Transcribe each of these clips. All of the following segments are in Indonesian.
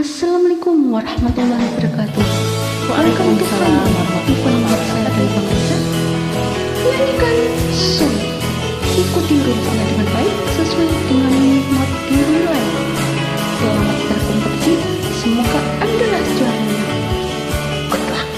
Assalamualaikum warahmatullahi wabarakatuh. Waalaikumsalam Event saya dari pemirsa. Nyanyikan song. Ikuti rutenya dengan baik sesuai dengan mood dimulai. Selamat berkompetisi. Semoga Anda juaranya. Good luck.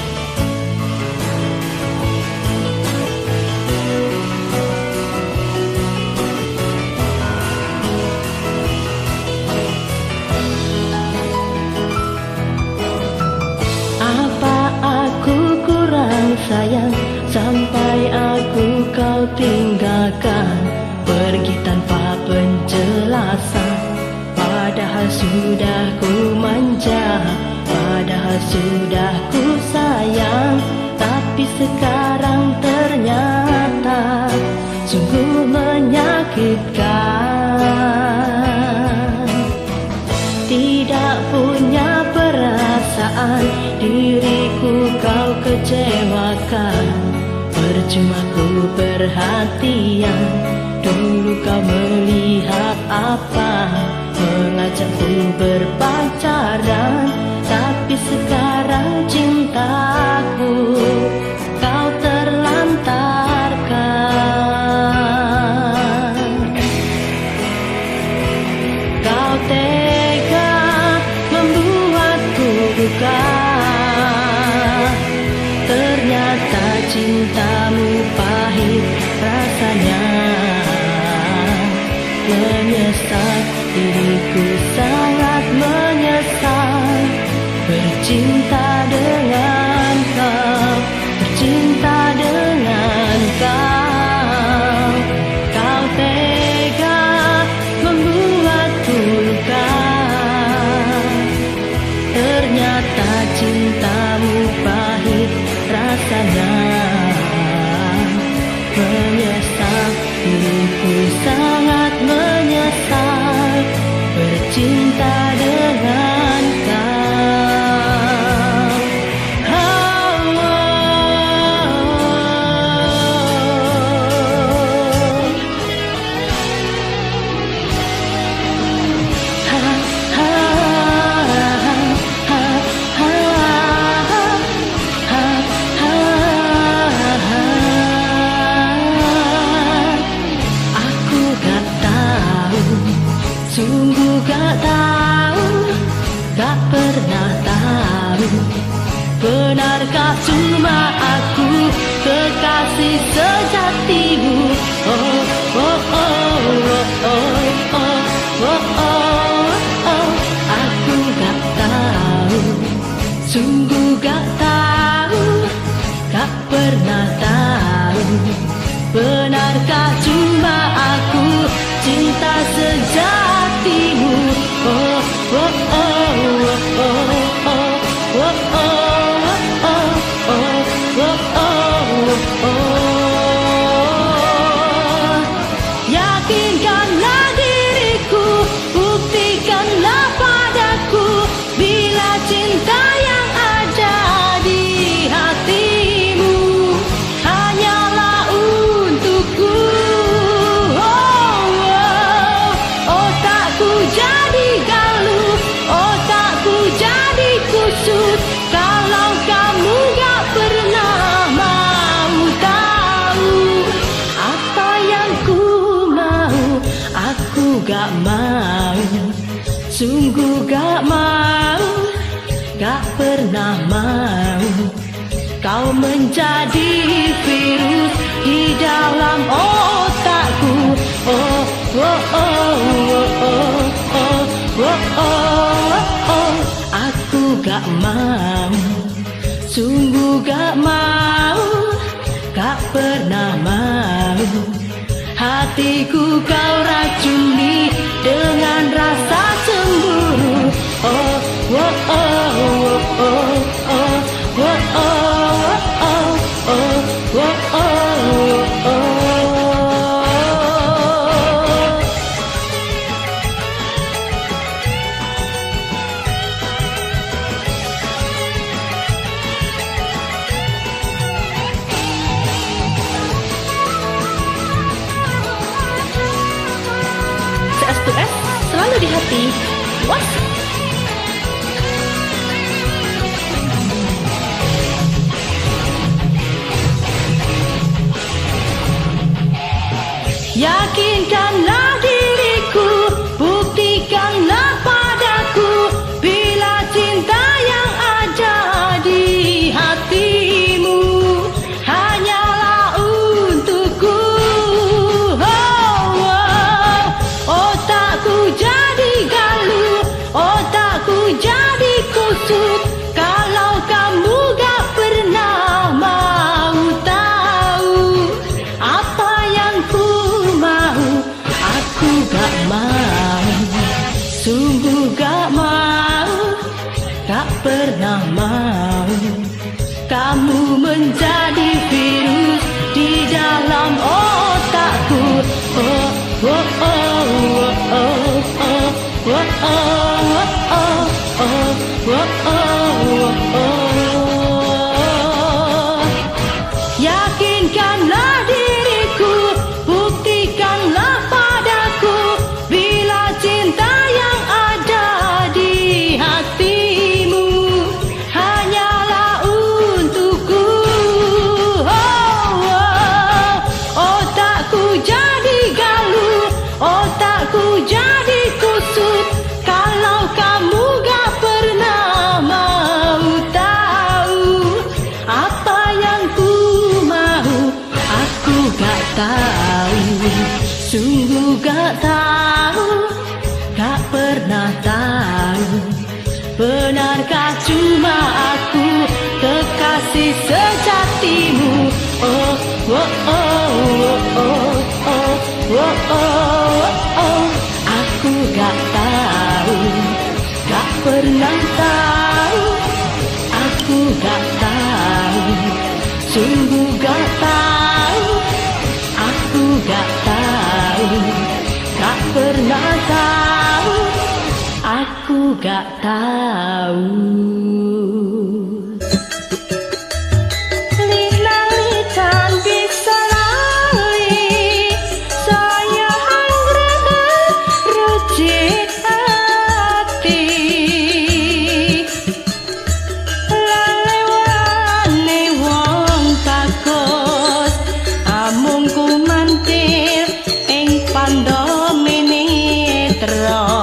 Apa aku kurang sayang sampai aku kau tinggalkan, pergi tanpa penjelasan. Padahal sudah ku manja, padahal sudah ku sayang, tapi sekarang ternyata sungguh menyakitkan. Tidak punya perasaan, diriku kau kecewakan. Percuma ku perhatian, dulu kau melihat apa, mengajakku berpacaran. Tapi sekarang cintaku kau terlantarkan. Kau tega membuatku buka, ternyata cintamu pahit rasanya. Menyesal, diriku sangat menyesal, bercinta dengan kau, bercinta dengan kau. Kau tega membuatku luka, ternyata cintamu pahit rasanya. Menyesal, diriku sangat menyesal, bercinta dengan kau. Oh, ha, ha, ha, aku gak tahu, sungguh gak tahu, gak pernah tahu. Benarkah cuma aku kekasih sejatimu? Oh, oh, oh, oh, oh, oh, oh, oh, oh. Aku gak tahu, sungguh gak tahu, gak pernah tahu. Benarkah cuma aku cinta sejatimu? Oh, oh, oh, oh, oh, oh, oh, oh, oh, oh, oh, oh. Yakinkanlah diriku, buktikanlah padaku, bila cinta yang ada di hatimu hanyalah untukku. Oh, oh, otakku jadi galu, otakku jadi kusut, kalau kamu gak pernah mau tahu apa yang ku mau. Aku gak mau, sungguh gak mau, gak pernah mau. Kau menjadi virus di dalam otakku. Oh, oh, oh, oh, oh, oh, oh, oh, oh. Aku gak mau, sungguh gak mau, gak pernah mau. Hatiku kau racuni dengan rasa cemburu. Oh, oh, oh, oh, oh, oh, oh, oh, oh, oh, oh, oh. CS2S selalu di hati. Was gak mau, tak pernah mau. Kamu menjadi virus di dalam otakku. Oh, oh, oh, oh, oh, oh, oh, oh, oh, oh, oh, oh, oh. Yakinkanlah diriku, buktikanlah padaku, bila cinta yang ada di hatimu hanyalah untukku. Oh, oh, otakku jadi galu, otakku jadi kusut, kalau kamu gak pernah mau tahu apa yang ku mau. Aku gak tahu, sungguh gak tahu, gak pernah tahu. Benarkah cuma aku kekasih sejatimu? Oh, oh, oh, oh, oh, oh, oh, oh, oh. Aku gak tahu, gak pernah tahu. Aku gak tahu, sungguh gak tahu. Aku gak tahu, gak pernah tahu. Aku gak tahu. Lila-litan bisa lali, saya hanggreh rujit hati. Lalewane wong takut, amung ku mantir ing pandhamine terang.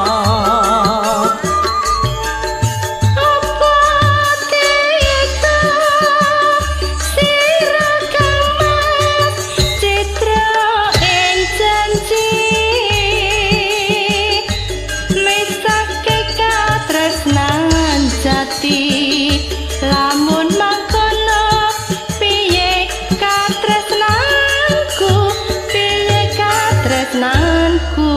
Lamun mangkono piye katresnanku, piye katresnanku.